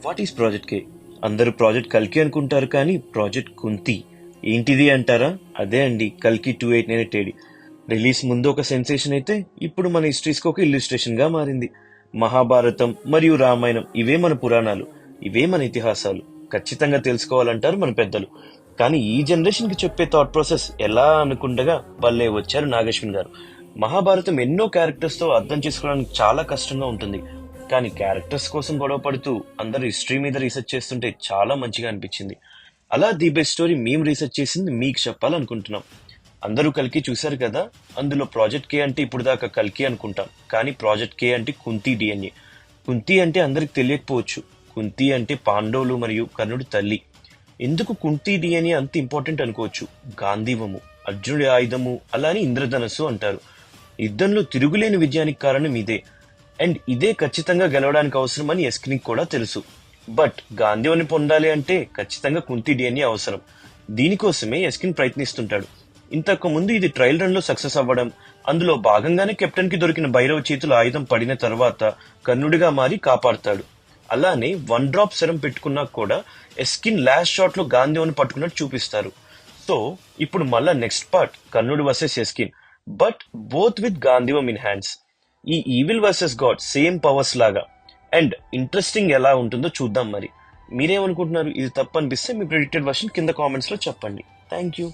What is project కే? అందరూ project కల్కి అనుకుంటారు, కానీ ప్రాజెక్ట్ కుంతి ఏంటిది అంటారా? అదే అండి కల్కి 2898 AD. రిలీజ్ ముందు ఒక సెన్సేషన్ అయితే ఇప్పుడు మన హిస్టరీస్ కి ఒక ఇల్లుస్ట్రేషన్ గా మారింది. మహాభారతం మరియు రామాయణం ఇవే మన పురాణాలు, ఇవే మన ఇతిహాసాలు. ఖచ్చితంగా తెలుసుకోవాలంటారు మన పెద్దలు. కానీ ఈ జనరేషన్ కి చెప్పే థాట్ ప్రాసెస్ ఎలా అనుకుండగా వాళ్ళే వచ్చారు నాగేశ్వన్ గారు. మహాభారతం ఎన్నో క్యారెక్టర్స్ తో అర్థం చేసుకోవడానికి చాలా కష్టంగా ఉంటుంది, కానీ క్యారెక్టర్స్ కోసం గొడవ పడుతూ అందరు హిస్టరీ మీద రీసెర్చ్ చేస్తుంటే చాలా మంచిగా అనిపించింది. అలా ది బెస్ట్ స్టోరీ మేము రీసెర్చ్ చేసింది మీకు చెప్పాలనుకుంటున్నాం. అందరూ కల్కి చూశారు కదా, అందులో ప్రాజెక్ట్ కే అంటే ఇప్పుడు దాకా కల్కి అనుకుంటాం, కానీ ప్రాజెక్ట్ కే అంటే కుంతి డిఎన్ఏ. కుంతి అంటే అందరికి తెలియకపోవచ్చు. కుంతి అంటే పాండవులు మరియు కర్ణుడి తల్లి. ఎందుకు కుంతి డిఎన్ఏ అంత ఇంపార్టెంట్ అనుకోవచ్చు. గాంధీవము, అర్జునుడి ఆయుధము, అలానే ఇంద్రధనస్సు అంటారు. యుద్ధంలో తిరుగులేని విజయానికి కారణం ఇదే. అండ్ ఇదే ఖచ్చితంగా గెలవడానికి అవసరమని ఎస్కినికి కూడా తెలుసు. బట్ గాంధీవని పొందాలి అంటే ఖచ్చితంగా కుంతి డిఎన్ఏ అవసరం. దీనికోసమే ఎస్కిన్ ప్రయత్నిస్తుంటాడు. ఇంతకు ముందు ఇది ట్రయల్ రన్ లో సక్సెస్ అవ్వడం, అందులో భాగంగానే కెప్టెన్ కి దొరికిన భైరవ చేతుల ఆయుధం పడిన తర్వాత కర్ణుడిగా మారి కాపాడతాడు. అలానే 1 డ్రాప్ సెరం పెట్టుకున్నా కూడా ఎస్కిన్ లాస్ట్ షాట్ లో గాంధీవని పట్టుకున్నట్టు చూపిస్తారు. సో ఇప్పుడు మళ్ళా నెక్స్ట్ పార్ట్ కర్ణుడు వర్సెస్ ఎస్కిన్, బట్ బోత్ విత్ గాంధీవం ఇన్ హ్యాండ్స్. ఈ evil versus god same powers లాగా. అండ్ ఇంట్రెస్టింగ్ ఎలా ఉంటుందో చూద్దాం. మరి మీరేమనుకుంటున్నారు? ఇది తప్పు అనిపిస్తే మీ ప్రెడిక్టెడ్ వర్షన్ కింద కామెంట్స్ లో చెప్పండి. Thank you.